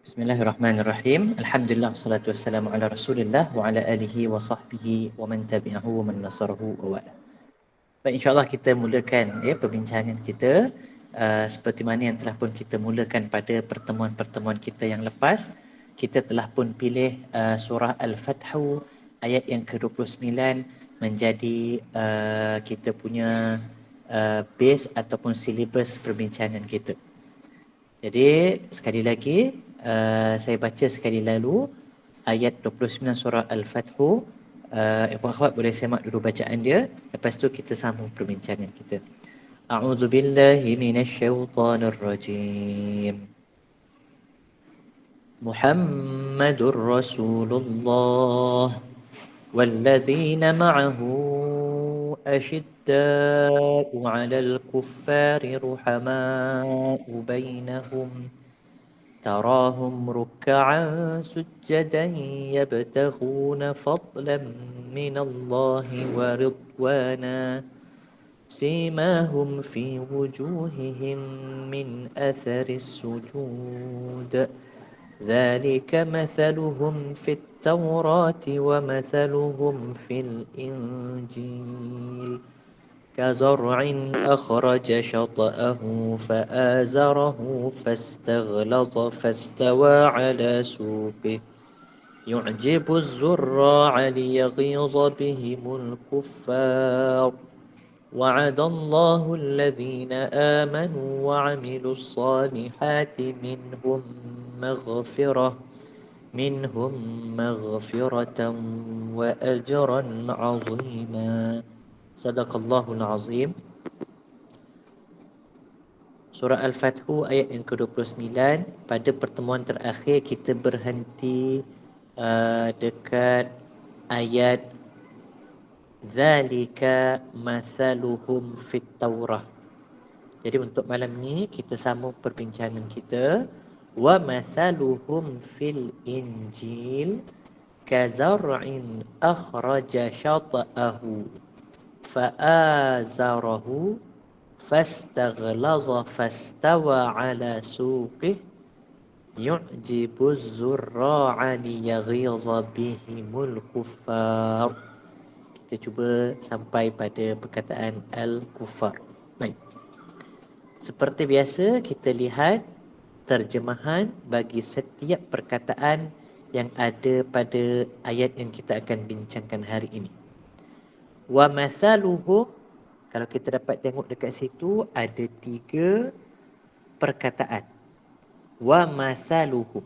Bismillahirrahmanirrahim. Alhamdulillah wassalatu wassalamu ala Rasulillah wa ala alihi wa sahbihi wa man tabi'ahu wa man nasarahu wa wala. Baik, insya-Allah kita mulakan perbincangan kita seperti mana yang telah pun kita mulakan pada pertemuan-pertemuan kita yang lepas. Kita telah pun pilih surah Al-Fathu ayat yang ke-29 menjadi kita punya base ataupun silibus perbincangan kita. Jadi sekali lagi saya baca sekali lalu ayat 29 surah Al-Fathu. Ikhwan akhwat boleh semak dulu bacaan dia, lepas tu kita sambung perbincangan kita. A'udzu billahi minasyaitonir rajim. Muhammadur Rasulullah والذين معه أشداء على الكفار رحماء بينهم تراهم ركعا سجدا يبتغون فضلا من الله ورضوانا سيماهم في وجوههم من أثر السجود ذلك مثلهم في التوراة ومثلهم في الإنجيل كزرع أخرج شطأه فآزره فاستغلظ فاستوى على سوقه يعجب الزراع ليغيظ بهم الكفار وعد الله الذين آمنوا وعملوا الصالحات منهم مغفرة وأجرا عظيما صدق الله العظيم. Surah Al-Fathu ayat yang ke-29. Pada pertemuan terakhir kita berhenti dekat ayat Zalika mathaluhum fit Taurah. Jadi untuk malam ni kita sambung perbincangan kita. Wa mathaluhum fil Injil kazar'in akhraja shata'ahu fa'azarahu fastaghlaza fastawa ala suqih yu'jibu zurra'a liyaghiza bihimul kuffar. Kita cuba sampai pada perkataan al-kufar. Baik. Seperti biasa kita lihat terjemahan bagi setiap perkataan yang ada pada ayat yang kita akan bincangkan hari ini. Wa mathaluhum, kalau kita dapat tengok dekat situ ada 3 perkataan. Wa mathaluhum,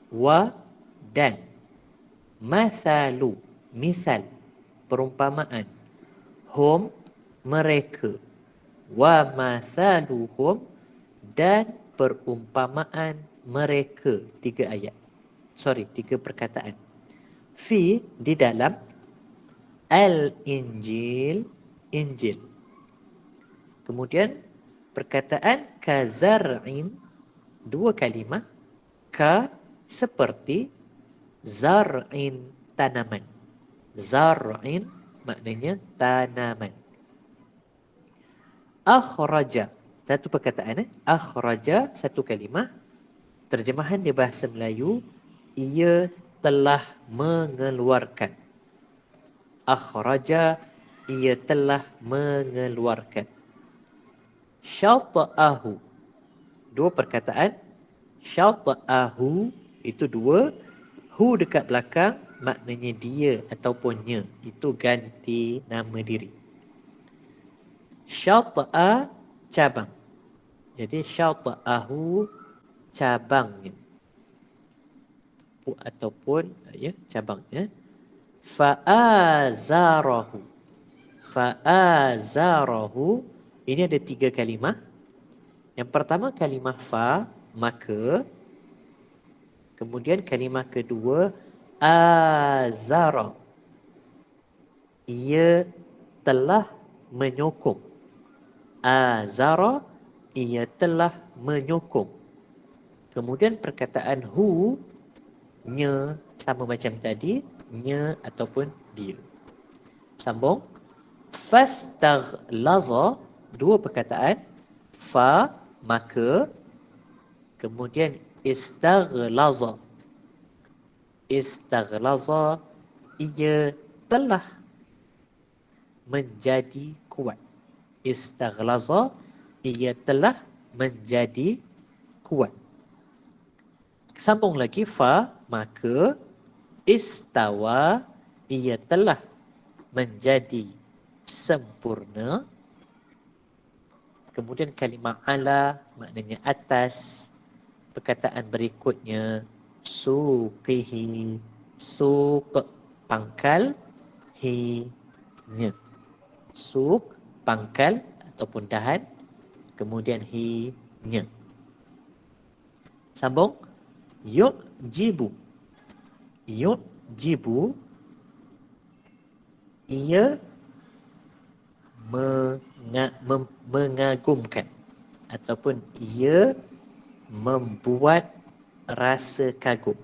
wa dan mathalu, misal, perumpamaan, hum, mereka, wa mathaluhum, dan perumpamaan mereka. 3 ayat. 3 perkataan. Fi, di dalam, al-Injil, Injil. Kemudian perkataan kazar'in, 2 kalimah. Ka, seperti, zar'in, tanaman. Zar'in maknanya tanaman. Akhraja, 1 perkataan. Akhraja, 1 kalimah. Terjemahan di bahasa Melayu, ia telah mengeluarkan. Akhraja, ia telah mengeluarkan. Syata'ahu, 2 perkataan. Syata'ahu, itu 2. Hu dekat belakang, maknanya dia ataupun nya. Itu ganti nama diri. Syata'a, cabang. Jadi syata'ahu, cabangnya. Ataupun cabangnya. Fa'azarahu. Fa'azarahu. Ini ada 3 kalimah. Yang pertama kalimah fa, maka. Kemudian kalimah kedua azara, ia telah menyokong. Azara, ia telah menyokong. Kemudian perkataan hu, nya, sama macam tadi, nya ataupun dia. Sambung. Fastaghlaza, 2 perkataan. Fa, maka. Kemudian Istaghlaza. Istaghlaza, ia telah menjadi kuat. Istaghlaza, ia telah menjadi kuat. Sambung lagi fa, maka istawa, ia telah menjadi sempurna. Kemudian kalimah ala maknanya atas. Perkataan berikutnya suqihi, suq pangkal, hi nya. Suq pangkal ataupun dahan, kemudian hi nya. Sambung. Yu'jibu. Yu'jibu, ia mengagumkan ataupun ia membuat rasa kagum.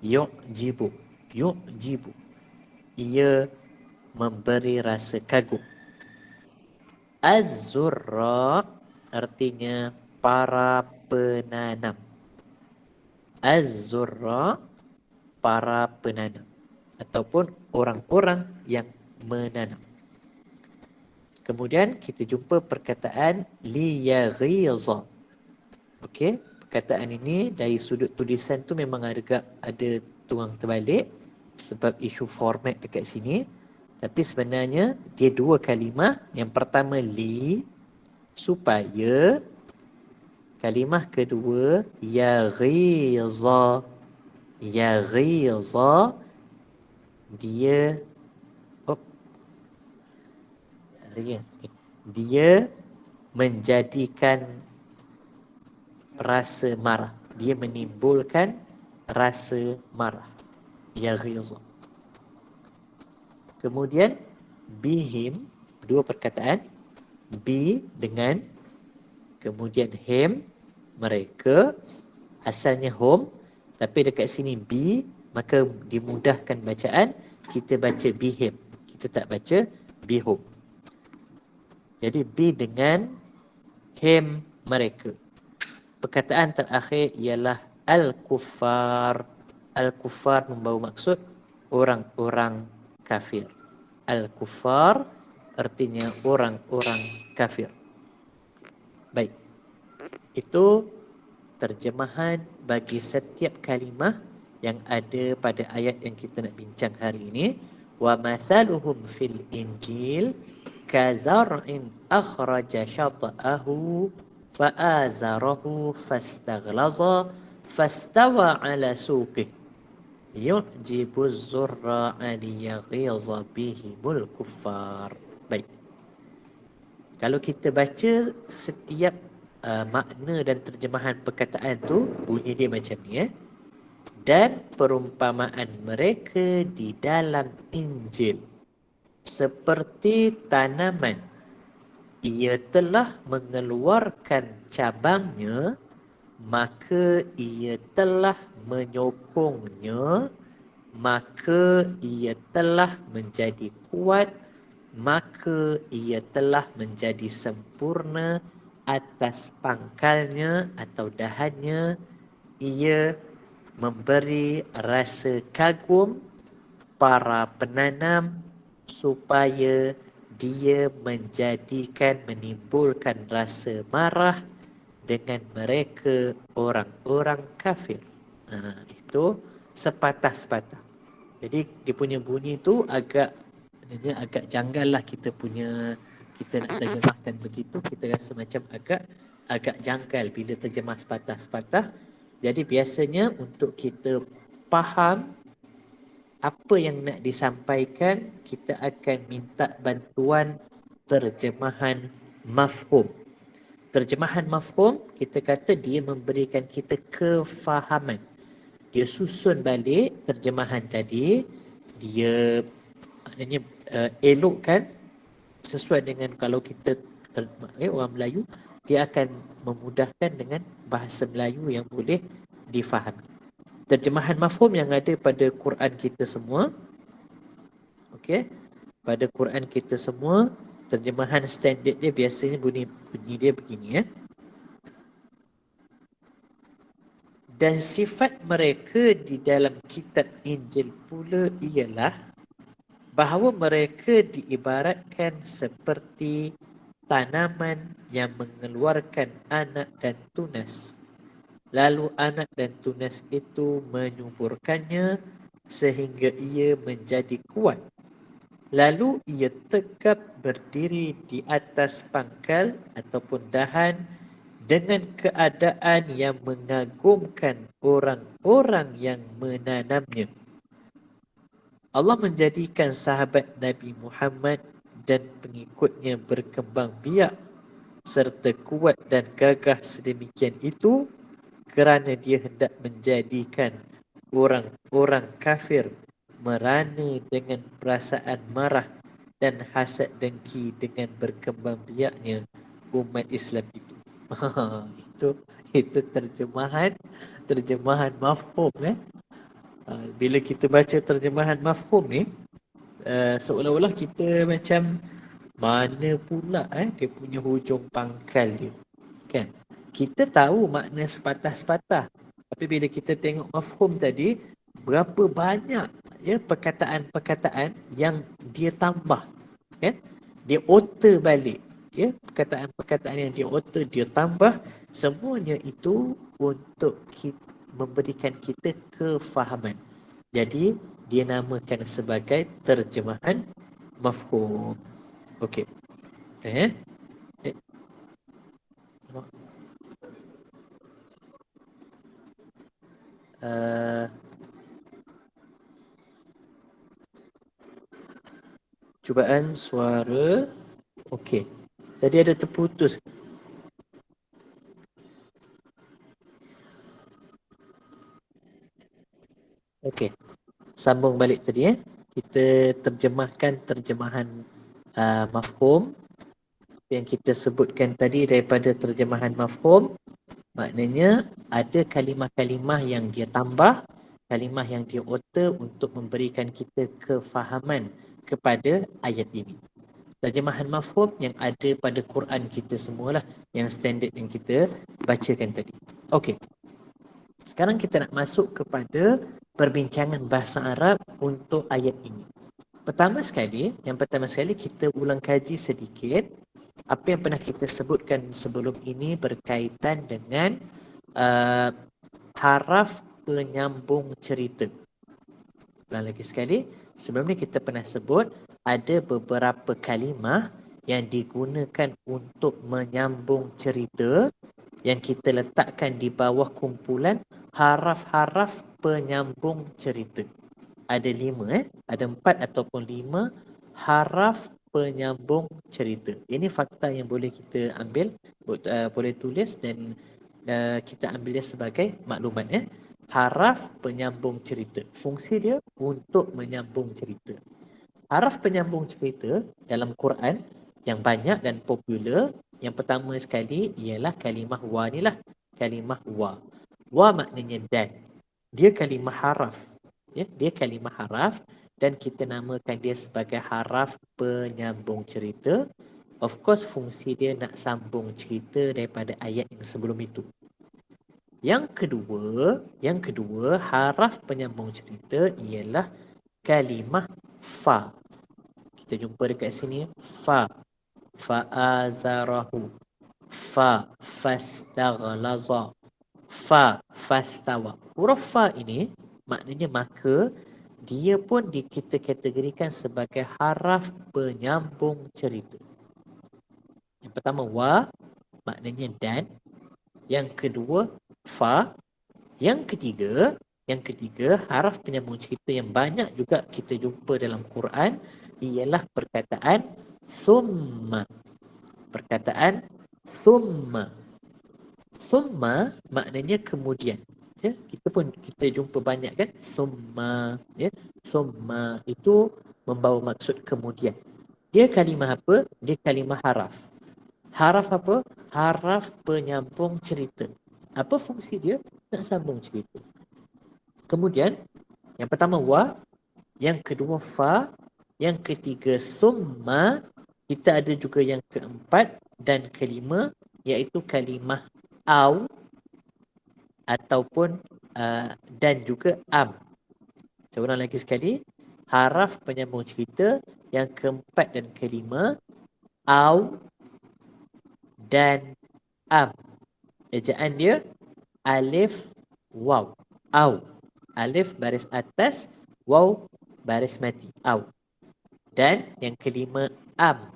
Yu'jibu. Yu'jibu, ia memberi rasa kagum. Az-zurra artinya para penanam. Az-zurra, para penanam ataupun orang-orang yang menanam. Kemudian kita jumpa perkataan liyaghiza. Okey, perkataan ini dari sudut tulisan tu memang agak ada tuang terbalik sebab isu format dekat sini. Tapi sebenarnya dia dua kalimah. Yang pertama li, supaya. Kalimah kedua yaghiza. Yaghiza, dia dia menjadikan rasa marah. Dia menimbulkan rasa marah. Yaghiza. Kemudian bihim, dua perkataan. Bi dengan, kemudian him, mereka. Asalnya hum, tapi dekat sini bi, maka dimudahkan bacaan. Kita baca bihim, kita tak baca bihum. Jadi bi dengan, him, mereka. Perkataan terakhir ialah al-kuffar. Al-kuffar membawa maksud orang-orang kafir. Al-kuffar artinya orang-orang kafir. Baik. Itu terjemahan bagi setiap kalimah yang ada pada ayat yang kita nak bincang hari ini. Wa mathaluhum fil injil kazar'in akhraja syata'ahu fa'azarahu fastaghlaza fastawa ala suqih yu'jibu az-zurra'a liyaghiza bihimul kuffar. Baik. Kalau kita baca setiap makna dan terjemahan perkataan tu, bunyi dia macam ni. Dan perumpamaan mereka di dalam Injil seperti tanaman. Ia telah mengeluarkan cabangnya, maka ia telah menyokongnya, maka ia telah menjadi kuat, maka ia telah menjadi sempurna atas pangkalnya atau dahannya. Ia memberi rasa kagum para penanam supaya dia menimbulkan rasa marah dengan mereka orang-orang kafir. Itu sepatah-sepatah. Jadi dia punya bunyi tu agak janggal lah kita nak terjemahkan begitu. Kita rasa macam agak janggal bila terjemah sepatah-sepatah. Jadi biasanya untuk kita faham apa yang nak disampaikan, kita akan minta bantuan terjemahan mafhum. Terjemahan mafhum, kita kata dia memberikan kita kefahaman. Dia susun balik terjemahan tadi, dia maknanya elokkan sesuai dengan kalau kita orang Melayu, dia akan memudahkan dengan bahasa Melayu yang boleh difahami. Terjemahan mafhum yang ada pada Quran kita semua, okey, pada Quran kita semua, terjemahan standard dia biasanya bunyi dia begini. Dan sifat mereka di dalam kitab Injil pula ialah bahawa mereka diibaratkan seperti tanaman yang mengeluarkan anak dan tunas. Lalu anak dan tunas itu menyuburkannya sehingga ia menjadi kuat. Lalu ia tegap berdiri di atas pangkal ataupun dahan dengan keadaan yang mengagumkan orang-orang yang menanamnya. Allah menjadikan sahabat Nabi Muhammad dan pengikutnya berkembang biak serta kuat dan gagah sedemikian itu kerana dia hendak menjadikan orang-orang kafir merana dengan perasaan marah dan hasad dengki dengan berkembang biaknya umat Islam itu. itu itu terjemahan mafhum bila kita baca terjemahan mafhum ni seolah-olah kita macam mana pula dia punya hujung pangkal dia, kan? Kita tahu makna sepatah-sepatah, tapi bila kita tengok mafhum tadi, berapa banyak perkataan-perkataan yang dia tambah, kan? Dia alter balik, perkataan-perkataan yang dia alter, dia tambah, semuanya itu untuk memberikan kita kefahaman. Jadi dia namakan sebagai terjemahan mafhum. Okey. Eh? eh. Uh, cubaan suara. Okey. Tadi ada terputus. Okey. Sambung balik tadi Kita terjemahkan terjemahan mafhum yang kita sebutkan tadi. Daripada terjemahan mafhum, maknanya ada kalimah-kalimah yang dia tambah, kalimah yang dia alter untuk memberikan kita kefahaman kepada ayat ini. Terjemahan mafhum yang ada pada Quran kita semualah, yang standard yang kita bacakan tadi. Okey. Sekarang kita nak masuk kepada perbincangan bahasa Arab untuk ayat ini. Yang pertama sekali kita ulang kaji sedikit apa yang pernah kita sebutkan sebelum ini berkaitan dengan haraf penyambung cerita. Ulang lagi sekali, sebelum ni kita pernah sebut ada beberapa kalimah yang digunakan untuk menyambung cerita yang kita letakkan di bawah kumpulan haraf-haraf penyambung cerita. Ada 5 ada 4 ataupun 5 haraf penyambung cerita. Ini fakta yang boleh kita ambil, boleh tulis dan kita ambil dia sebagai maklumat. Haraf penyambung cerita, fungsi dia untuk menyambung cerita. Haraf penyambung cerita dalam Quran yang banyak dan popular, yang pertama sekali ialah kalimah wa ni lah. Kalimah wa. Wa maknanya dan. Dia kalimah haraf. Dia kalimah haraf dan kita namakan dia sebagai haraf penyambung cerita. Of course, fungsi dia nak sambung cerita daripada ayat yang sebelum itu. Yang kedua, haraf penyambung cerita ialah kalimah fa. Kita jumpa dekat sini, fa. Fa'azarahu. Fa fastaghlaza. Fa fastawa. Huruf fa ini maknanya maka, dia pun kita kategorikan sebagai haraf penyambung cerita. Yang pertama wa, maknanya dan. Yang kedua fa. Yang ketiga haraf penyambung cerita yang banyak juga kita jumpa dalam Quran ialah perkataan summa. Perkataan summa. Summa maknanya kemudian. Kita jumpa banyak kan summa. Summa itu membawa maksud kemudian. Dia kalimah apa? Dia kalimah haraf. Haraf apa? Haraf penyambung cerita. Apa fungsi dia? Nak sambung cerita. Kemudian yang pertama wa, yang kedua fa, yang ketiga summa, kita ada juga yang keempat dan kelima iaitu kalimah au. ataupun dan juga am. Saya ulang lagi sekali. Haraf penyambung cerita yang keempat dan kelima, au dan am. Ejaan dia alif waw. Au. Alif baris atas, waw baris mati. Au. Dan yang kelima am.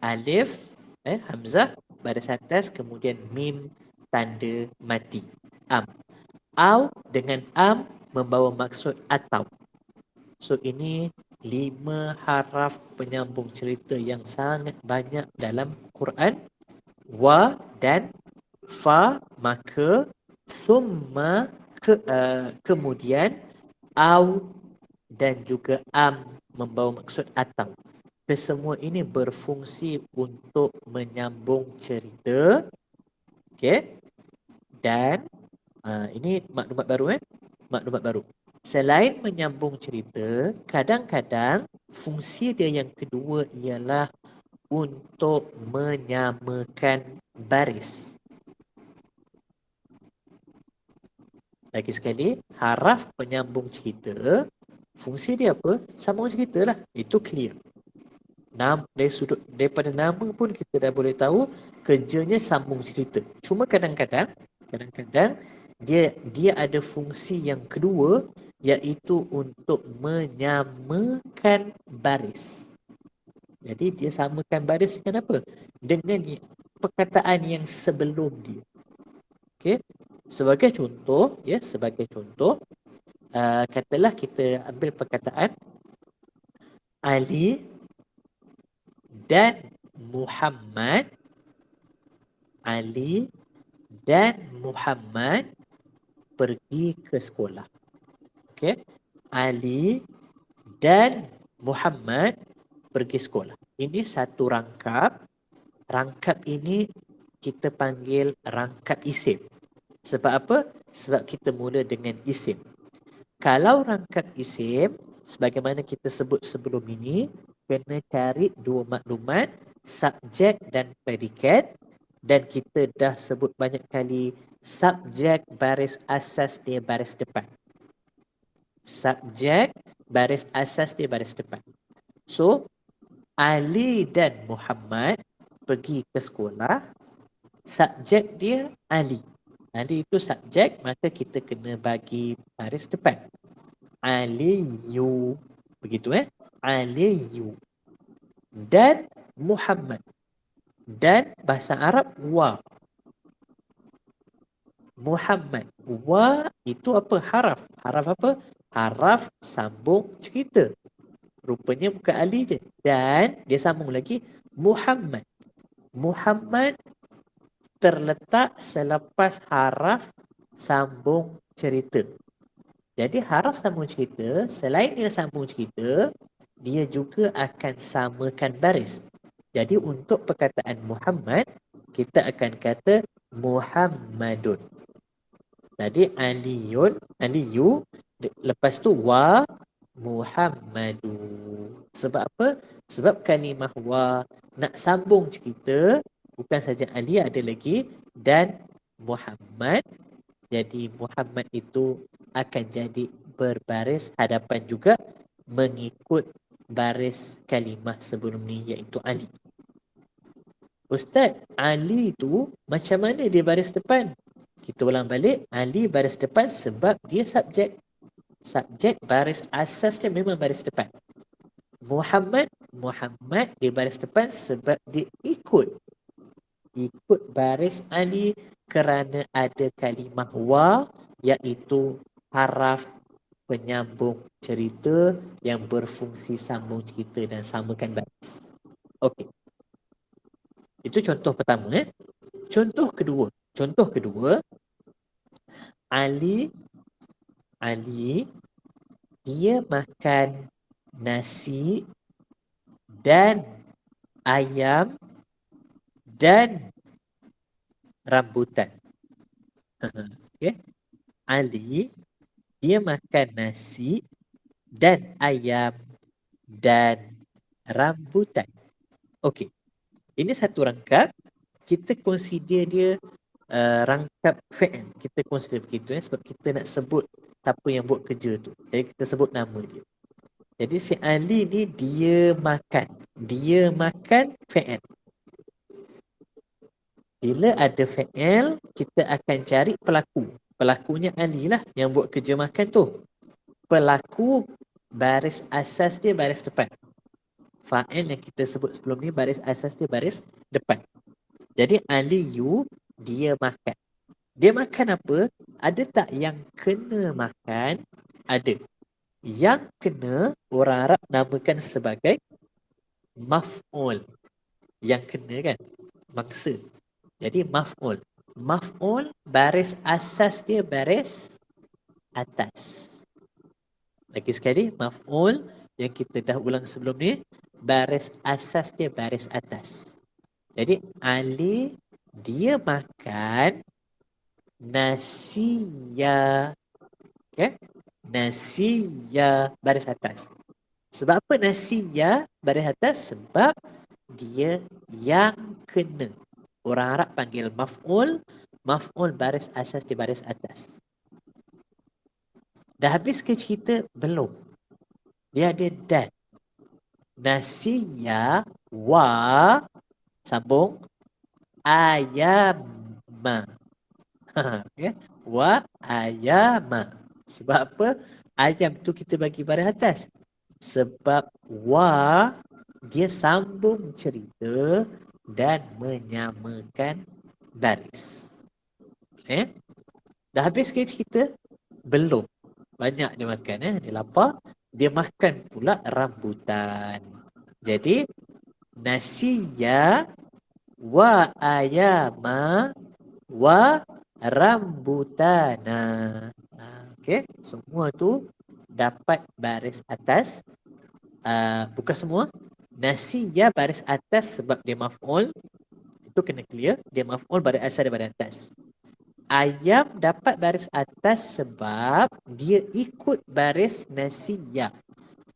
Alif hamzah baris atas, kemudian mim tanda mati. Am. Au dengan am membawa maksud atau. So ini 5 haraf penyambung cerita yang sangat banyak dalam Quran. Wa dan fa, maka summa kemudian au dan juga am membawa maksud atau. Kesemua ini berfungsi untuk menyambung cerita. Okey. Dan ini maklumat baru maklumat baru. Selain menyambung cerita, kadang-kadang fungsi dia yang kedua ialah untuk menyamakan baris. Lagi sekali, haraf penyambung cerita, fungsi dia apa? Sambung cerita lah. Itu clear. Dari sudut daripada nama pun kita dah boleh tahu kerjanya sambung cerita. Cuma kadang-kadang dia ada fungsi yang kedua, iaitu untuk menyamakan baris. Jadi dia samakan baris dengan apa? Dengan perkataan yang sebelum dia. Okey. Sebagai contoh, katalah kita ambil perkataan Ali dan Muhammad. Ali dan Muhammad pergi ke sekolah. Okey. Ali dan Muhammad pergi sekolah. Ini satu rangkap. Rangkap ini kita panggil rangkap isim. Sebab apa? Sebab kita mula dengan isim. Kalau rangkap isim, sebagaimana kita sebut sebelum ini, kena cari dua maklumat, subjek dan predikat. Dan kita dah sebut banyak kali, subjek baris asas dia baris depan. Subjek baris asas dia baris depan. So, Ali dan Muhammad pergi ke sekolah. Subjek dia Ali. Ali itu subjek, maka kita kena bagi baris depan. Aliyu. Begitu Aliyu. Dan Muhammad. Dan bahasa Arab wa. Muhammad. Wa itu apa? Haraf. Haraf apa? Haraf sambung cerita. Rupanya bukan Ali je. Dan dia sambung lagi Muhammad. Muhammad terletak selepas haraf sambung cerita. Jadi haraf sambung cerita, selain dia sambung cerita, dia juga akan samakan baris. Jadi untuk perkataan Muhammad, kita akan kata Muhammadun. Jadi Aliyu, lepas tu wa Muhammadu. Sebab apa? Sebab kalimah wa nak sambung cerita, bukan saja Ali, ada lagi dan Muhammad. Jadi Muhammad itu akan jadi berbaris hadapan juga mengikut baris kalimah sebelum ni, iaitu Ali. Ustaz, Ali tu macam mana dia baris depan? Kita ulang balik, Ali baris depan sebab dia subjek. Subjek baris asas dia memang baris depan. Muhammad dia baris depan sebab dia ikut baris Ali kerana ada kalimah wa, iaitu haraf penyambung cerita yang berfungsi sambung cerita dan samakan baris. Okey. Itu contoh pertama. Contoh kedua, Ali dia makan nasi dan ayam dan rambutan. Okay. Ali dia makan nasi dan ayam dan rambutan. Okey. Ini satu rangkap. Kita consider dia rangkap fi'il. Kita consider begitu sebab kita nak sebut siapa yang buat kerja tu. Jadi kita sebut nama dia. Jadi si Ali ni dia makan. Dia makan fi'il. Bila ada fi'il, kita akan cari pelaku. Pelakunya Ali lah yang buat kerja makan tu. Pelaku baris asas dia baris depan. Fa'il yang kita sebut sebelum ni baris asas dia baris depan. Jadi Aliyu dia makan. Dia makan apa? Ada tak yang kena makan? Ada. Yang kena orang Arab namakan sebagai maf'ul. Yang kena kan? Maksa. Jadi maf'ul. Maf'ul baris asas dia baris atas. Lagi sekali, maf'ul yang kita dah ulang sebelum ni, baris asas dia baris atas. Jadi Ali dia makan nasiya. Okay? Nasiya baris atas. Sebab apa nasiya baris atas? Sebab dia yang kena. Orang Arab panggil maf'ul. Maf'ul baris asas di baris atas. Dah habis ke cerita? Belum. Dia ada dan. Nasiya wa sambung ayama. Okay? Wa ayama. Sebab apa? Ayam tu kita bagi baris atas. Sebab wa dia sambung cerita dan menyamakan baris. Dah habis ke cerita? Belum. Banyak dia makan. Dia lapar. Dia makan pula rambutan. Jadi nasiya wa ayama wa rambutana. Okay. Semua tu dapat baris atas. Bukan semua. Nasiya baris atas sebab dia maf'ul. Itu kena clear. Dia maf'ul baris asas daripada atas. Ayam dapat baris atas sebab dia ikut baris nasiya.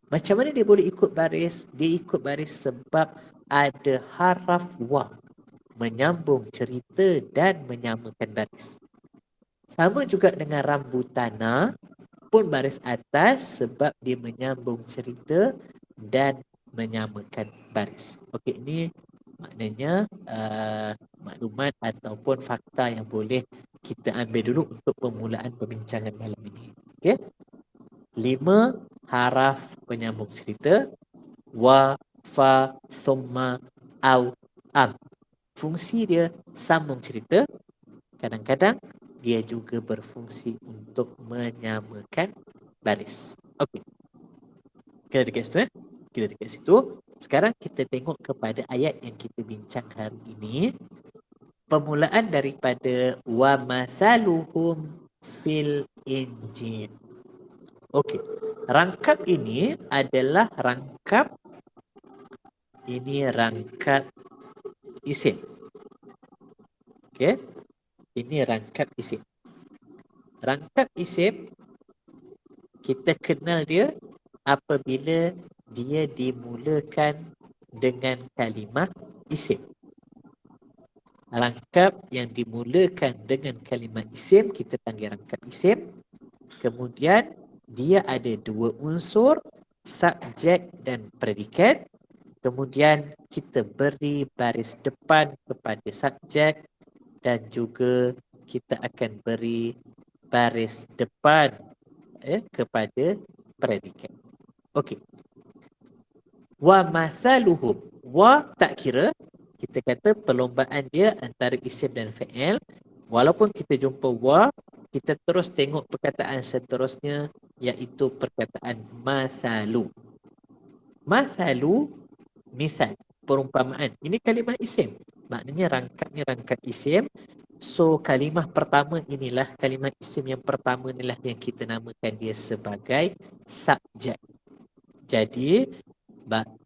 Macam mana dia boleh ikut baris? Dia ikut baris sebab ada haraf wa. Menyambung cerita dan menyamakan baris. Sama juga dengan rambutana pun baris atas sebab dia menyambung cerita dan menyamakan baris. Okey, ini maknanya maklumat ataupun fakta yang boleh kita ambil dulu untuk permulaan perbincangan malam ini. Okey. 5 haraf penyambung cerita. Wa, fa, summa, au, am. Fungsi dia sambung cerita. Kadang-kadang dia juga berfungsi untuk menyamakan baris. Okey. Kita dekat situ Kita dekat situ. Sekarang kita tengok kepada ayat yang kita bincang hari ini. Permulaan daripada wa masaluhum fil injil. Okey. Rangkap ini adalah rangkap isim. Okey. Ini rangkap isim. Rangkap isim kita kenal dia apabila dia dimulakan dengan kalimat isim. Rangkap yang dimulakan dengan kalimat isim kita panggil rangkap isim. Kemudian dia ada 2 unsur, subjek dan predikat. Kemudian kita beri baris depan kepada subjek dan juga kita akan beri baris depan kepada predikat. Okey. Wa mathaluhum. Wa tak kira. Kita kata perlombaan dia antara isim dan fi'il. Walaupun kita jumpa wa, kita terus tengok perkataan seterusnya iaitu perkataan mathalu. Mathalu, misal, perumpamaan. Ini kalimah isim. Maknanya rangkapnya rangkap isim. So kalimah pertama inilah, kalimah isim yang pertama inilah yang kita namakan dia sebagai subjek. Jadi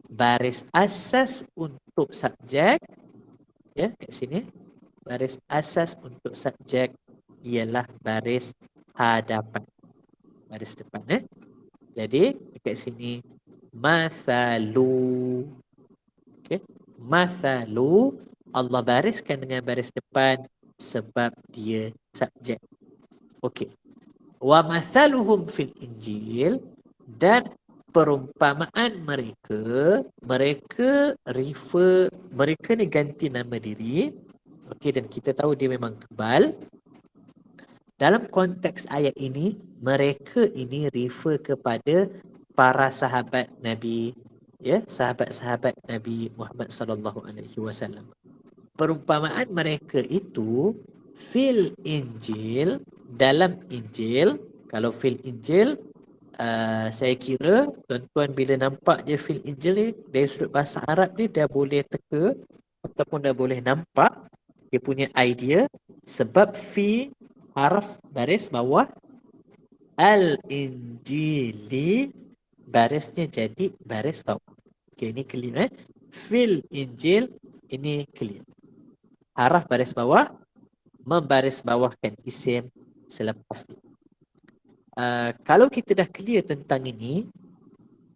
baris asas untuk subjek kat sini, baris asas untuk subjek ialah baris hadapan, baris depan. Jadi dekat sini mathalu. Okey, mathalu Allah bariskan dengan baris depan sebab dia subjek. Okey. Wa mathaluhum fil Injil, dan perumpamaan mereka, mereka ni ganti nama diri. Okey, dan kita tahu dia memang kebal. Dalam konteks ayat ini, mereka ini refer kepada para sahabat Nabi, ya, sahabat-sahabat Nabi Muhammad sallallahu alaihi wasallam. Perumpamaan mereka itu fil Injil, dalam Injil. Kalau fil Injil, saya kira tuan-tuan bila nampak je fil Injil ni dari sudut bahasa Arab ni dah boleh teka ataupun dah boleh nampak dia punya idea, sebab fi harf baris bawah, al-Injili barisnya jadi baris bawah. Okay, ini clear fil Injil, ini clear. Haraf baris bawah membaris bawahkan isim selepas ni. Kalau kita dah clear tentang ini,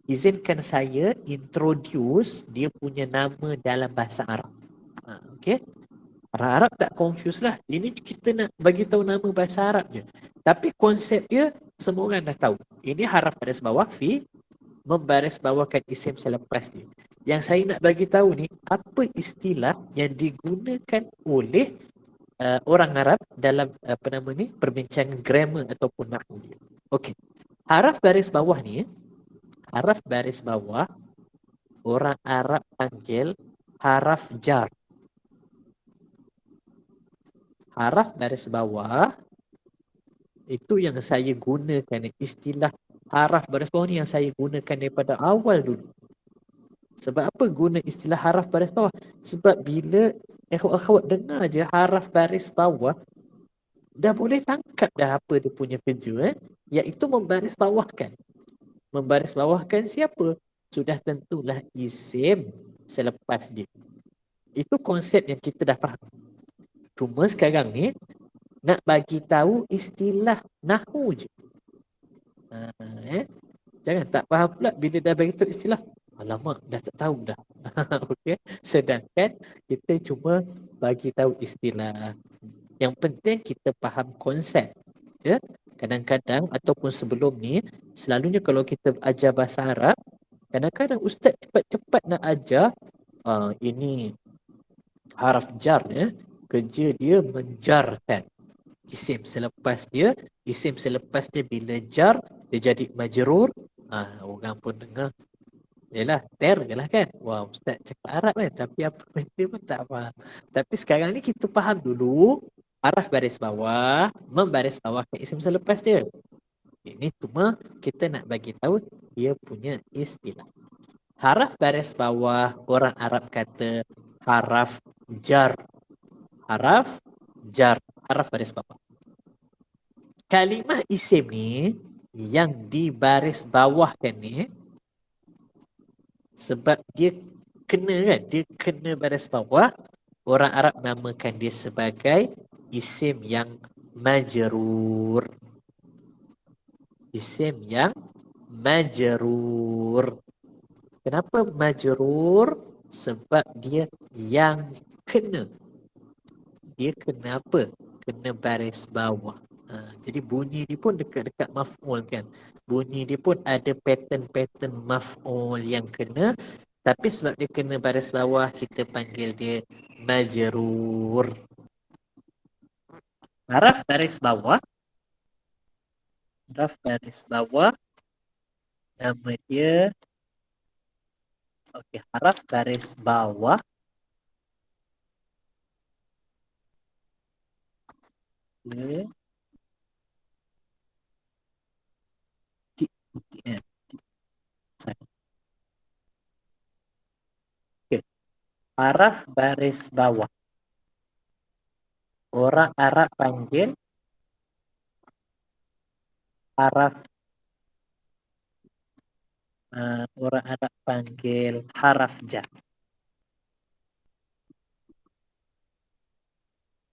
izinkan saya introduce dia punya nama dalam bahasa Arab. Okay? Orang Arab tak confuse lah. Ini kita nak bagi tahu nama bahasa Arab je. Tapi konsep dia semua orang dah tahu. Ini haraf baris bawah fi membaris bawahkan isim selepas dia. Yang saya nak bagi tahu ni, apa istilah yang digunakan oleh orang Arab dalam perbincangan grammar ataupun nahwu dia. Okey. Haraf baris bawah ni, haraf baris bawah orang Arab panggil haraf jar. Haraf baris bawah itu yang saya gunakan, istilah haraf baris bawah ni yang saya gunakan daripada awal dulu. Sebab apa guna istilah haraf baris bawah? Sebab bila akhwat dengar je haraf baris bawah, dah boleh tangkap dah apa dia punya kerja, iaitu membaris bawahkan. Membaris bawahkan siapa? Sudah tentulah isim selepas dia. Itu konsep yang kita dah faham. Cuma sekarang ni nak bagi tahu istilah nahwu je. Jangan tak faham pula bila dah bagi tahu istilah. Alamak, dah tak tahu dah. Okey. Sedangkan kita cuma bagi tahu istilah. Yang penting kita faham konsep. Ya. Kadang-kadang ataupun sebelum ni, selalunya kalau kita ajar bahasa Arab, kadang-kadang ustaz cepat-cepat nak ajar ini haraf jar, ya. Kerja dia menjarkan isim selepas dia. Isim selepas dia bila jar, dia jadi majrur. Orang pun dengar, yelah, je lah kan. Wah, ustaz cakap Arab kan, tapi apa benda pun tak faham. Tapi sekarang ni kita faham dulu haraf baris bawah membaris bawahkan isim selepas dia. Ini cuma kita nak bagi tahu dia punya istilah. Haraf baris bawah orang Arab kata haraf jar. Haraf jar, haraf baris bawah. Kalimah isim ni yang dibaris bawahkan ni, sebab dia kena kan, dia kena baris bawah, orang Arab namakan dia sebagai isim yang majrur. Isim yang majrur. Kenapa majrur? Sebab dia yang kena. Dia kena apa? Kena baris bawah. Jadi bunyi dia pun dekat-dekat maf'ul kan. Bunyi dia pun ada pattern-pattern maf'ul yang kena. Tapi sebab dia kena baris bawah, kita panggil dia majrur. Haraf baris bawah. Haraf baris bawah. Nama dia. Okey, haraf baris bawah. Okay. Okay. Haraf baris bawah. Orang Arab panggil haraf orang Arab panggil haraf jar.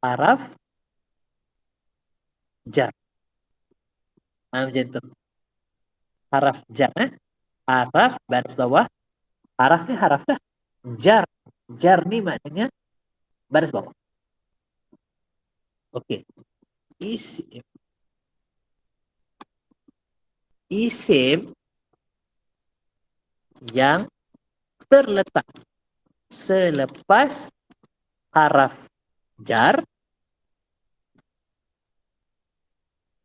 Haraf jar. Macam tu. Haraf jar. Haraf baris bawah. Haraf ni haraf dah. Jar. Jar ni maknanya baris bawah. Okey. Isim. Isim yang terletak selepas haraf jar,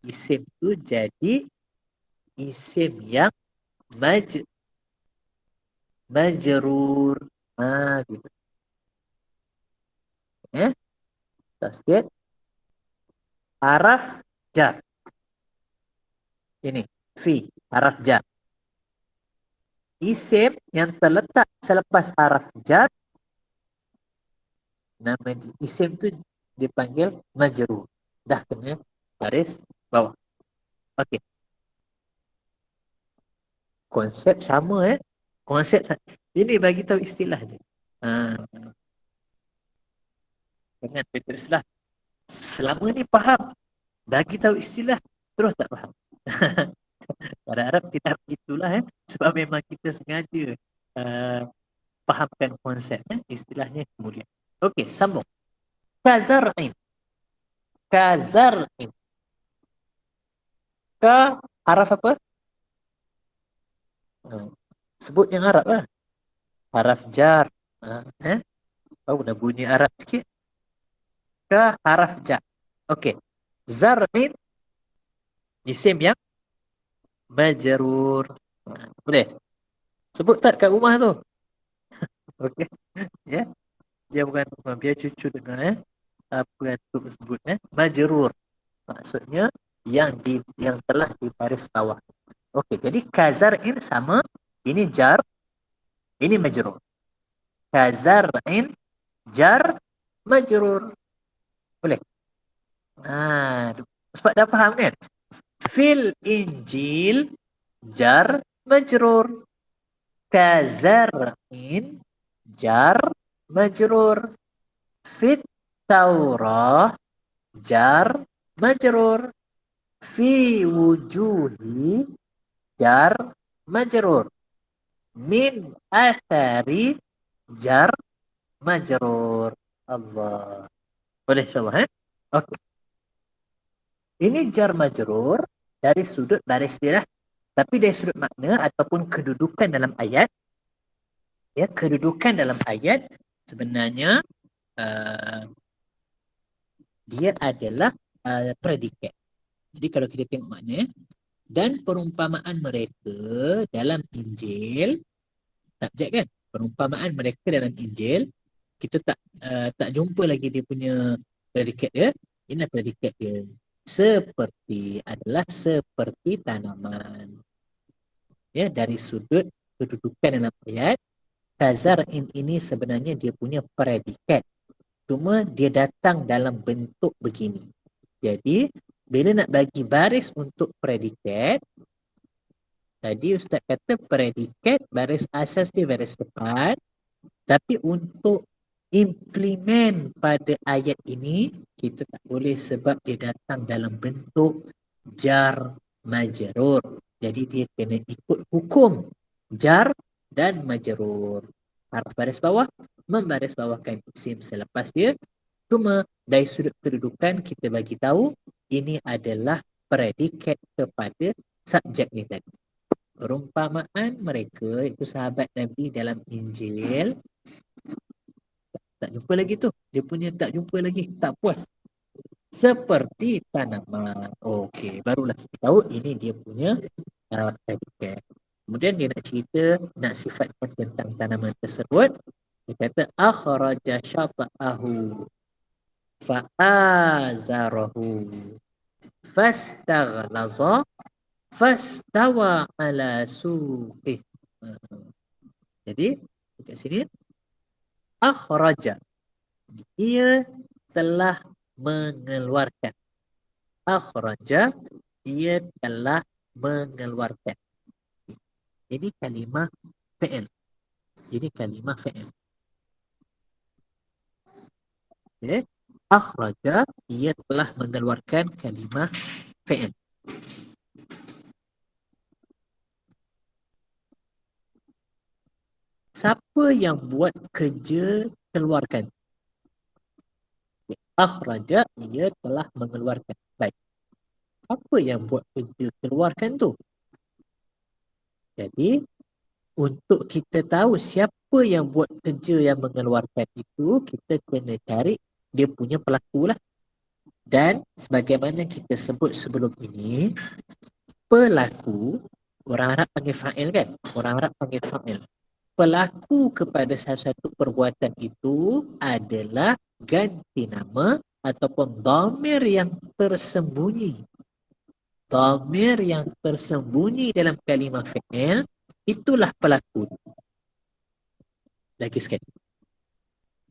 isim tu jadi isim yang maj majrur. Gitu. Eh, tasdid haraf jar. Ini fi haraf jar. Isim yang terletak selepas haraf jar, nama isim tu dipanggil majrur. Dah kena baris bawah. Okey, konsep sama Konsep ini bagi tahu istilah dia. Ha, jangan teruslah. Selama ni faham, bagi tahu istilah terus tak faham. Harap tidak begitulah sebab memang kita sengaja uh, fahamkan konsep istilahnya kemudian. Okey, sambung. Kazar'in. Kazar'in. Ka haraf apa? Uh, sebut yang Arab lah. Haraf jar. Oh, dah bunyi Arab sikit. Ka haraf jar. Okey. Zar'in isim yang majrur. Boleh? Sebut tak kat rumah tu? Okey. Ya. Dia bukan rumah. Biar cucu dengar apa yang tu sebut majrur. Maksudnya yang telah di baris bawah. Okey, jadi kazar'in sama, ini jar, ini majrur. Kazar'in jar majrur. Boleh? Sebab dah faham kan? Fil Injil jar majrur. Kazar'in jar majrur. Fit Taurah jar majrur. Fi wujuhi jar majrur. Min athari jar majrur. Allah. Boleh insyaAllah Okey. Ini jar majrur dari sudut baris dia lah. Tapi dari sudut makna ataupun kedudukan dalam ayat, ya, kedudukan dalam ayat sebenarnya uh, dia adalah predikat. Jadi kalau kita tengok makna, dan perumpamaan mereka dalam Injil, subjek kan? Perumpamaan mereka dalam Injil, kita tak jumpa lagi dia punya predikat dia. Ini predikat dia. Adalah seperti tanaman. Ya, dari sudut kedudukan dalam ayat, kazar'in ini sebenarnya dia punya predikat. Cuma dia datang dalam bentuk begini. Jadi, bila nak bagi baris untuk predikat, tadi Ustaz kata predikat baris asas dia baris depan, tapi untuk implement pada ayat ini, kita tak boleh sebab dia datang dalam bentuk jar majrur. Jadi dia kena ikut hukum jar dan majrur. Harf baris bawah membaris bawahkan isim selepas dia. Cuma dari sudut kedudukan kita bagi tahu ini adalah predikat kepada subjek ni tadi. Perumpamaan mereka itu sahabat Nabi dalam Injil, tak jumpa lagi tu. Dia punya tak jumpa lagi, tak puas. Seperti tanaman. Okey, barulah kita tahu ini dia punya predikat. Kemudian dia nak cerita, nak sifatkan tentang tanaman tersebut. Dia kata akhraja syata'ahu fa'azarahu fastaghlaza fastawa ala suqih. Jadi dekat sini akhraja, ia telah mengeluarkan. Akhraja, ia telah mengeluarkan. Ini kalimah fi'il. Ini kalimah fi'il. Okay. Akhraja, ia telah mengeluarkan kalimah fi'il. Siapa yang buat kerja keluarkan? Akhraja, ia telah mengeluarkan. Baik. Apa yang buat kerja keluarkan tu? Jadi, untuk kita tahu siapa yang buat kerja yang mengeluarkan itu, kita kena cari dia punya pelaku lah. Dan sebagaimana kita sebut sebelum ini, pelaku, orang Arab panggil fa'il kan? Orang Arab panggil fa'il. Pelaku kepada satu perbuatan itu adalah ganti nama ataupun dhamir yang tersembunyi. Dhamir yang tersembunyi dalam kalimah fi'il, itulah pelaku. Lagi sekali.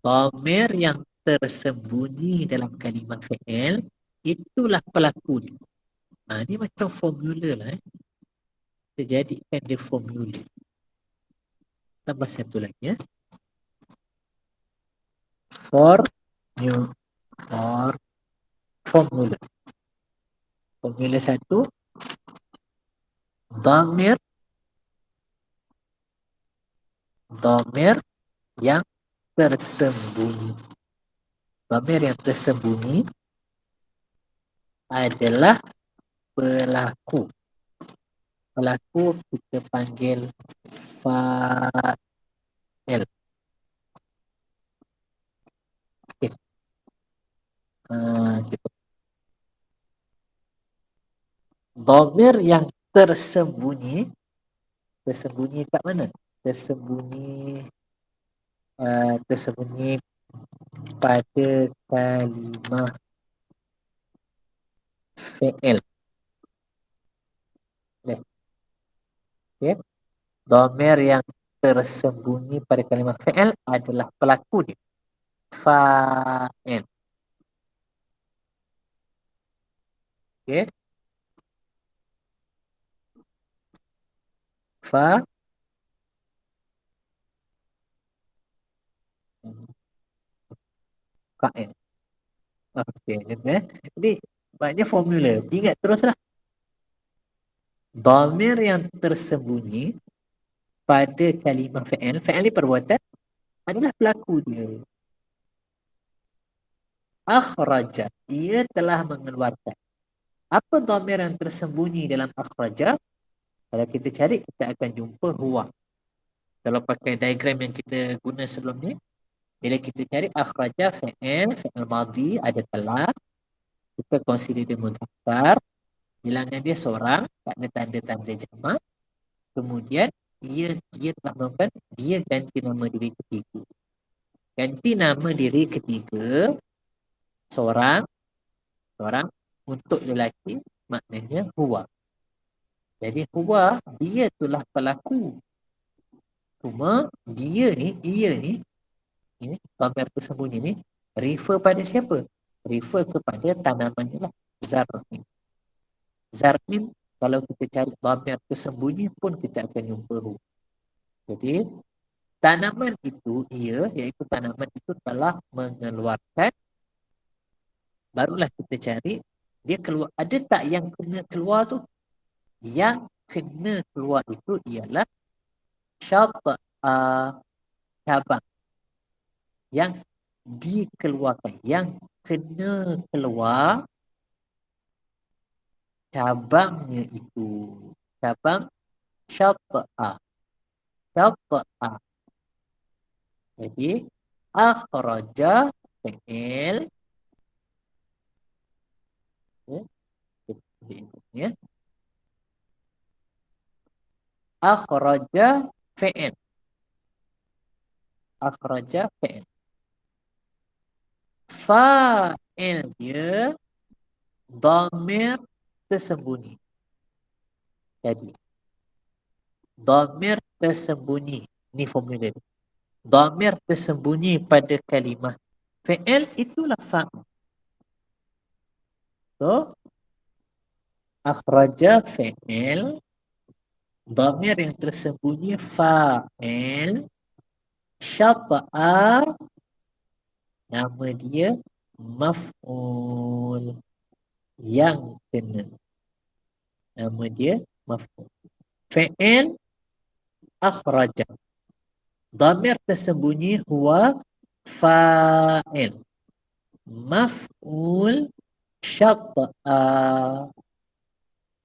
Dhamir yang tersembunyi dalam kalimah fi'il, itulah pelaku. Ini macam formula lah. Kita jadikan dia formula. Tambah satu lagi ya. For formula. Formula satu, dhamir yang tersembunyi. Dhamir yang tersembunyi adalah pelaku. Pelaku kita panggil fa'il. Okay. Gitu. Dhamir yang tersembunyi kat mana? Tersembunyi pada kalimah fi'il. Okay. Dhamir yang tersembunyi pada kalimah fi'il adalah pelaku dia. Fa'il. Okay. Fa'il. Okey, jadi banyak formula. Ingat teruslah. Dhamir yang tersembunyi pada kalimah fi'il. Fi'il ni perbuatan adalah pelaku dia. Akhraja, ia telah mengeluarkan. Apa dhamir yang tersembunyi dalam akhraja? Kalau kita cari, kita akan jumpa huwa. Kalau pakai diagram yang kita guna sebelum ni, bila kita cari akhraja fi'il madhi ada telah, kita consider dia mudzakkar, bilangan dia seorang, tak ada tanda-tanda jamak. Kemudian dia telah melakukan, dia ganti nama diri ketiga. Ganti nama diri ketiga seorang untuk lelaki, maknanya huwa. Jadi huwa, dia itulah pelaku. Cuma ia ni ini dhamir tersembunyi ni refer pada siapa? Refer kepada tanaman ni lah, zar'in. Zar'in, kalau kita cari dhamir tersembunyi pun kita akan jumpa hu. Jadi tanaman itu iaitu tanaman itu telah mengeluarkan, barulah kita cari dia keluar. Ada tak yang kena keluar tu? Yang kena keluar itu ialah cabang. Yang dikeluarkan, yang kena keluar cabangnya itu. Cabang syata'ah. Jadi akhraja fi'il, ya. Akhraja fi'il. Fa'il dia dhamir tersembunyi. Jadi dhamir tersembunyi, ni formula dia. Dhamir tersembunyi pada kalimah fi'il itulah fa'il. So akhraja fi'il, dhamir yang tersembunyi fa'il, syata'a, nama dia maf'ul, yang kena. Nama dia maf'ul. Fi'il akhraja. Dhamir tersembunyi huwa fa'il. Maf'ul syat'a.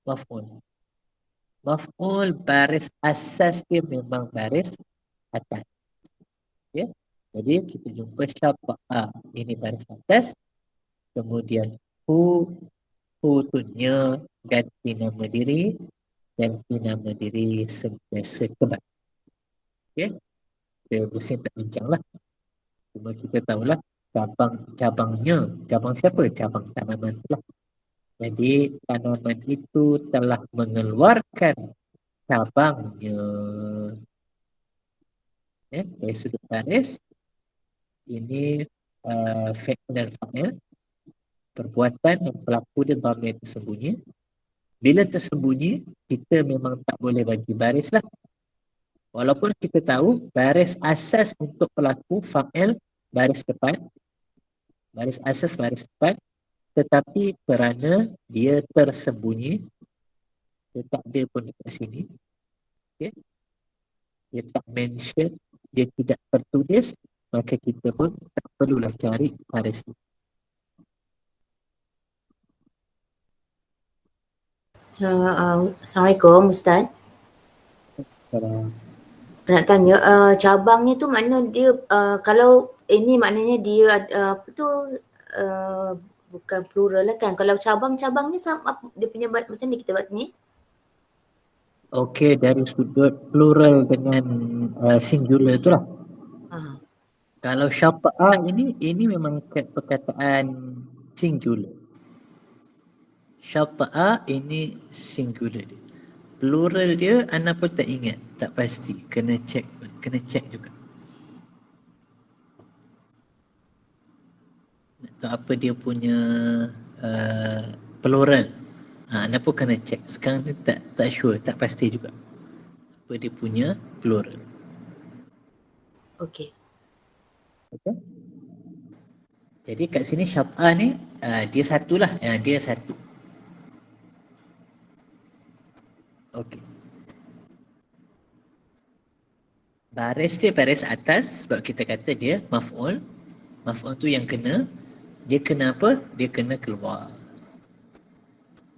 Maf'ul. Maf'ul baris asas dia memang baris atas. Ya. Jadi kita jumpa syat'a. Ini baris atas. Kemudian hu tu nya ganti nama diri. Ganti nama diri sentiasa kebal. Ya. Kita pusing tak bincang lah. Cuma kita tahulah cabangnya. Cabang siapa? Cabang tanaman lah. Jadi tanaman itu telah mengeluarkan cabangnya. Ya, dari sudut baris ini fi'il dan fa'il, perbuatan yang berlaku di dhamir tersembunyi. Bila tersembunyi, kita memang tak boleh bagi baris lah. Walaupun kita tahu baris asas untuk pelaku fa'il baris depan, baris asas baris depan, tetapi kerana dia tersembunyi, dia tak ada pun dekat sini, okay? Dia tak mention, dia tidak tertulis, maka kita pun tak perlulah cari baris itu. Assalamualaikum Ustaz. Kalau Nak tanya cabangnya tu makna dia kalau ini maknanya dia apa tu uh, bukan plural lah kan. Kalau cabang-cabang ni sama dia punya macam ni kita buat ni. okey, dari sudut plural dengan singular itulah. Ha. Kalau syafa'ah ini memang perkataan singular. Syafa'ah ini singular dia. Plural dia Ana pun tak ingat, tak pasti. Kena check juga. Nak tahu apa dia punya plural. Ana pun kena check. Sekarang ni tak sure, tak pasti juga. Apa dia punya plural. Okey. Okay. Jadi kat sini syafa'ah ni dia satulah, dia satu. Okey. Baris dia baris atas sebab kita kata dia maf'ul. Maf'ul tu yang kena. Dia kena apa? Dia kena keluar.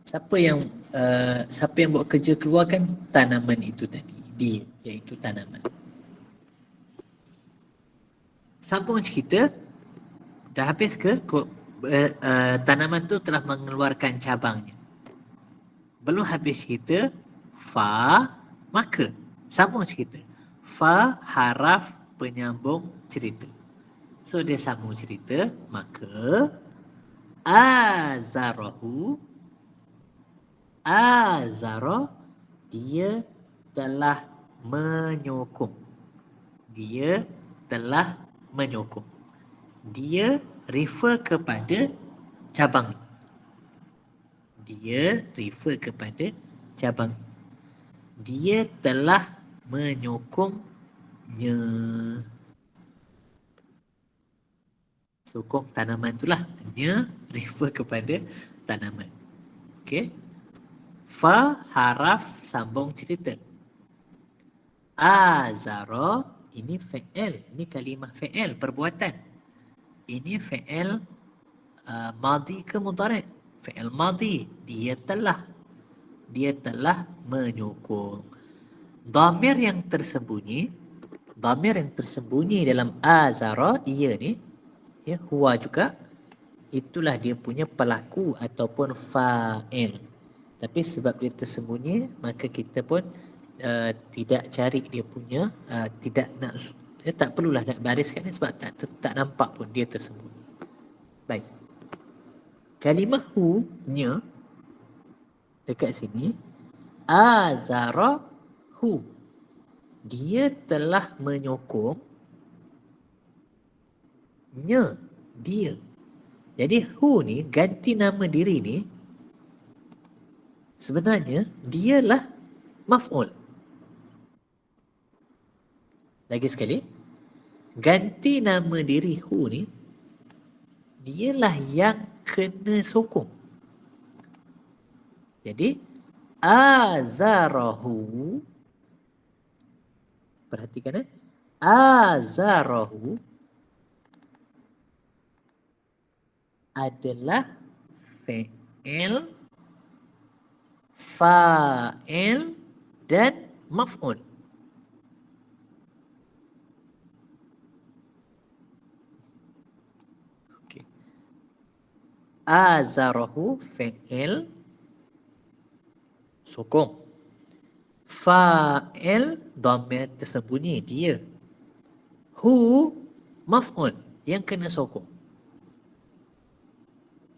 Siapa yang buat kerja keluarkan tanaman itu tadi? Dia, iaitu tanaman. Sambung cerita. Dah habis ke? Tanaman tu telah mengeluarkan cabangnya. Belum habis cerita. Maka. Sambung cerita. Haraf penyambung cerita. So dia sambung cerita. Maka azarahu dia telah menyokong. Dia telah menyokong. Dia refer kepada cabang. Dia refer kepada cabang. Dia telah menyokongnya. Sokong tanaman itulah. Nya refer kepada tanaman. Okey. Haraf sambung cerita. Azara ini fi'il. Ini kalimah fi'il, perbuatan. Ini fi'il madi ke mudhari'? Fi'il madi. Dia telah menyokong. Dhamir yang tersembunyi dalam azara, ia ni, ya, huwa juga, itulah dia punya pelaku ataupun fa'il. Tapi sebab dia tersembunyi, maka kita pun tidak cari dia punya, tidak nak, tak perlulah nak bariskan sebab tak nampak pun dia tersembunyi. Baik. Kalimah hu, nya, dekat sini, azara hu. Dia telah menyokong nya, dia. Jadi hu ni ganti nama diri ni sebenarnya dialah maf'ul. Lagi sekali, ganti nama diri hu ni dialah yang kena sokong. Jadi azarahu, perhatikan azarahu, adalah fi'il, fa'il dan maf'ul. Okay. Azarahu fi'il sokong. Fa'il dhamir tersembunyi dia. Hu maf'ul yang kena sokong.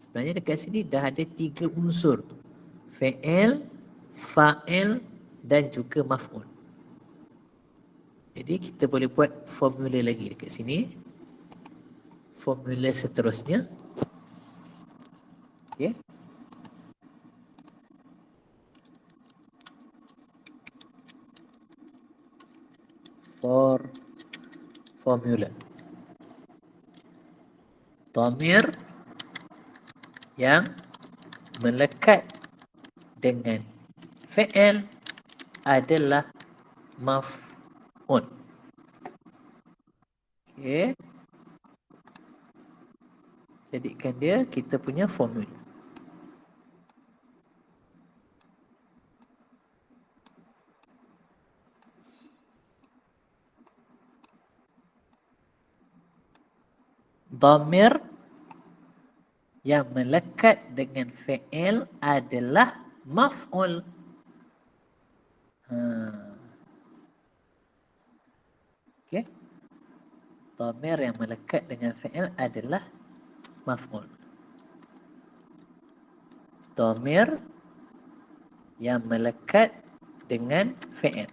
Sebenarnya dekat sini dah ada 3 unsur tu. Fi'il, fa'il dan juga maf'ul. Jadi kita boleh buat formula lagi dekat sini. Formula seterusnya. Okay. Formula. Dhamir yang melekat dengan fi'il adalah maf'ul. Okey. Jadikan dia kita punya formula. Dhamir yang melekat dengan fi'il adalah maf'ul. Okey. Dhamir yang melekat dengan fi'il adalah maf'ul. Dhamir yang melekat dengan fi'il.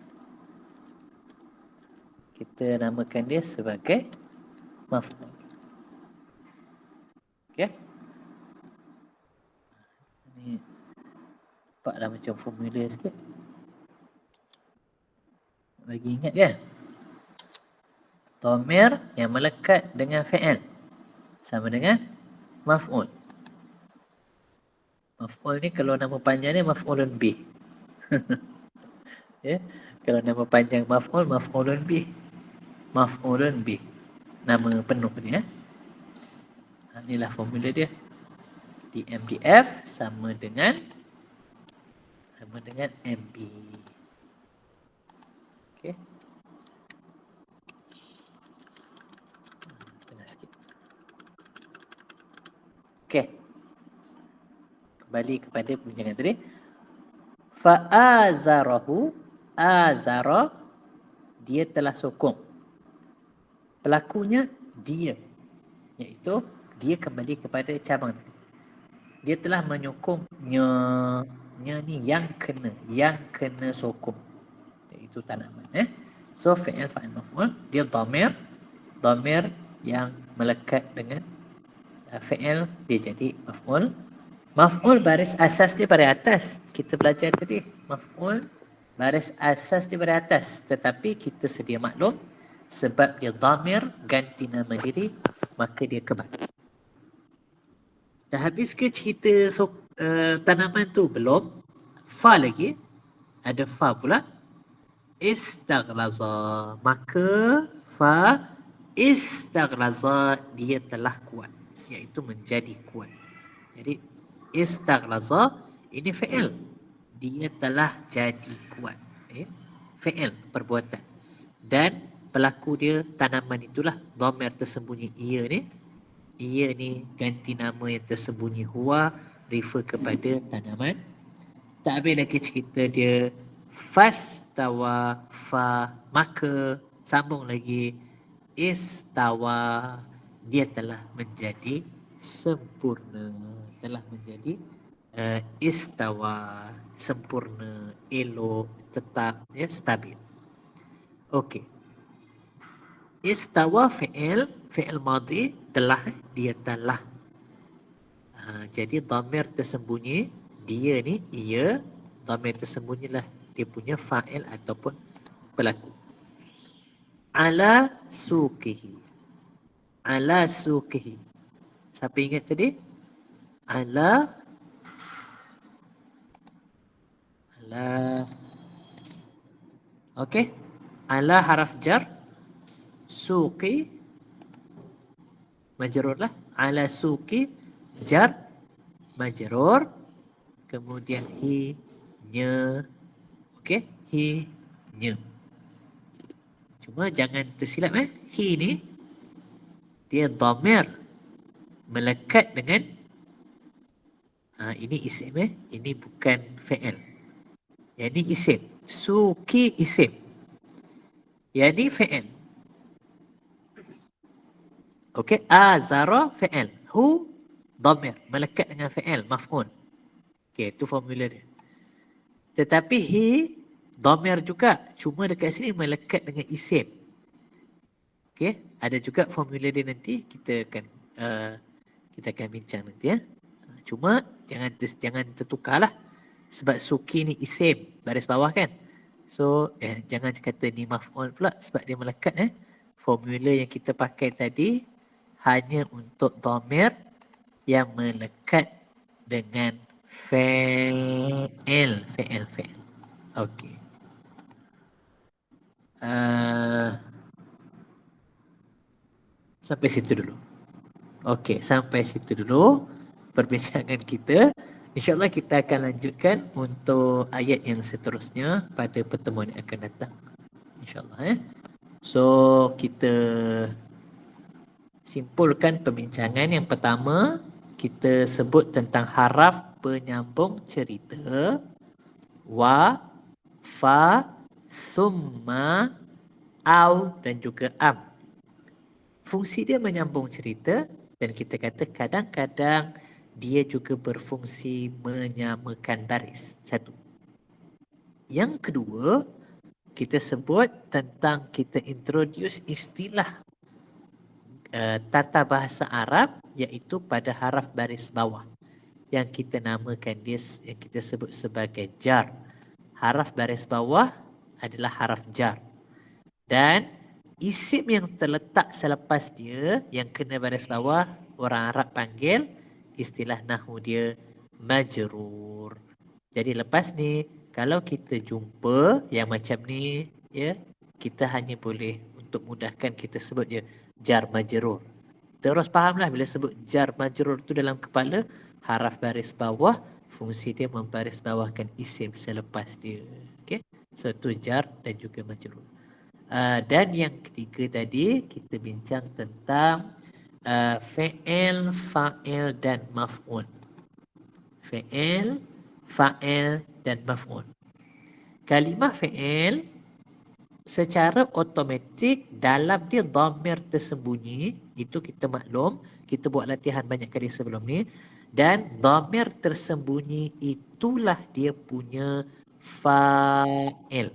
Kita namakan dia sebagai maf'ul. Okey. Ni nampaklah macam formula sikit. Bagi ingat kan? Dhamir yang melekat dengan fi'il sama dengan maf'ul. Maf'ul ni kalau nama panjang ni maf'ulun bih. Ya, kalau nama panjang maf'ul, maf'ulun bih. Maf'ulun bih. Nama penuh dia. Inilah formula dia. DMDF sama dengan MB. Okey. Tengah sikit. Okey. Kembali kepada perbincangan tadi. Fa'azarahu, azara, dia telah sokong. Pelakunya dia, iaitu dia kembali kepada cabang tadi. Dia telah menyokongnya. Nya ni yang kena sokong, iaitu tanaman. So fi'il, fa'il, maf'ul, dia dhamir yang melekat dengan fi'il, dia jadi maf'ul. Maf'ul baris asas dia pada atas. Kita belajar tadi, maf'ul baris asas dia pada atas. Tetapi kita sedia maklum, sebab dia dhamir ganti nama diri, maka dia kebal. Dah habis ke cerita tanaman tu? Belum. Fa lagi. Ada fa pula. Istaghlaza. Maka fa istaghlaza, dia telah kuat. Iaitu menjadi kuat. Jadi istaghlaza ini fi'il. Dia telah jadi kuat. Fi'il, perbuatan. Dan pelaku dia tanaman itulah. Dhamir tersembunyi ia ni. Ia ni ganti nama yang tersembunyi huwa, refer kepada tanaman. Tak habis lagi cerita dia. Fastawa, fa, maka, sambung lagi. Istawa, dia telah menjadi sempurna. Telah menjadi istawa, sempurna, elok, tetap, ya, stabil. Okey. Istawa fi'il madhi, telah, dia telah. Jadi dhamir tersembunyi, dia ni, ia, dhamir tersembunyilah dia punya fa'il ataupun pelaku. Ala suqihi. Ala suqihi. Siapa ingat tadi? Ala. Okey. Ala haraf jar. Suqi majrur lah. Ala suqi jar, majrur, kemudian hi, nya. Okey, hi, nya. Cuma jangan tersilap hi ni dia dhamir melekat dengan ini isim ini bukan fi'il. Yang ni isim. Suki isim. Yang ni fi'il. Okey, azara fi'il. Hu dhamir melekat dengan fi'il maf'ul. Okey, itu formula dia. Tetapi hi dhamir juga, cuma dekat sini melekat dengan isim. Okey, ada juga formula dia nanti kita akan bincang nanti ya. Cuma jangan tertukarlah sebab suki ni isim baris bawah kan. So jangan kata ni maf'ul pula sebab dia melekat Formula yang kita pakai tadi hanya untuk dhamir yang melekat dengan fi'il. Okey. Sampai situ dulu. Okey, sampai situ dulu perbincangan kita. InsyaAllah kita akan lanjutkan untuk ayat yang seterusnya pada pertemuan yang akan datang. InsyaAllah. So, kita simpulkan perbincangan. Yang pertama, kita sebut tentang haraf penyambung cerita. Wa, fa, summa, au dan juga am. Fungsi dia menyambung cerita dan kita kata kadang-kadang dia juga berfungsi menyamakan baris. Satu. Yang kedua, kita sebut tentang kita introduce istilah tata bahasa Arab iaitu pada haraf baris bawah yang kita namakan dia, yang kita sebut sebagai jar. Haraf baris bawah adalah haraf jar. Dan isim yang terletak selepas dia yang kena baris bawah orang Arab panggil istilah nahwu dia majrur. Jadi lepas ni kalau kita jumpa yang macam ni ya, kita hanya boleh untuk mudahkan kita sebut je jar majrur. Terus fahamlah bila sebut jar majrur tu dalam kepala haraf baris bawah fungsi dia membaris bawahkan isim selepas dia. Okey. So tu jar dan juga majrur. Dan yang ketiga tadi kita bincang tentang fi'il, fa'il dan maf'ul. Fi'il, fa'il dan maf'ul. Kalimah fi'il secara automatik dalam dia dhamir tersembunyi, itu kita maklum, kita buat latihan banyak kali sebelum ni, dan dhamir tersembunyi itulah dia punya fa'il.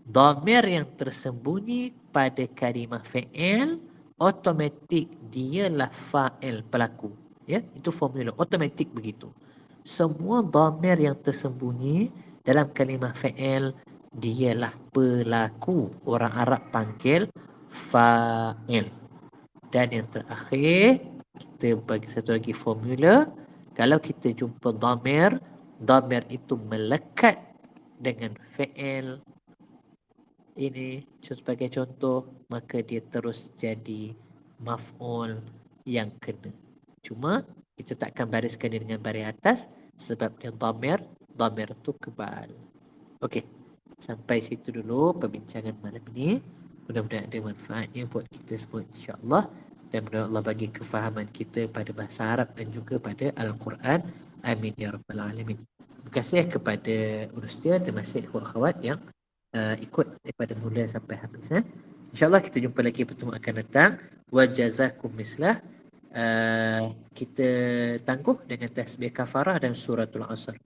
Dhamir yang tersembunyi pada kalimah fi'il automatik dialah fa'il pelaku. Ya, itu formula automatik begitu. Semua dhamir yang tersembunyi dalam kalimah fi'il dialah pelaku. Orang Arab panggil fa'il. Dan yang terakhir kita bagi satu lagi formula. Kalau kita jumpa dhamir itu melekat dengan fi'il ini sebagai contoh, maka dia terus jadi maf'ul yang kena. Cuma kita takkan bariskan dia dengan baris atas sebab dia dhamir tu kebal. Okey, sampai situ dulu perbincangan malam ini. Mudah-mudahan ada manfaatnya buat kita semua insya-Allah, dan mudah-mudahan Allah bagi kefahaman kita pada bahasa Arab dan juga pada Al-Quran. Amin ya rabbal alamin. Terima kasih kepada Ustaz, terima kasih kepada akhwat yang ikut daripada mula sampai habis. InsyaAllah kita jumpa lagi pertemuan akan datang. Wa jazakum mislah. Kita tangguh dengan tasbih kafarah dan suratul asr.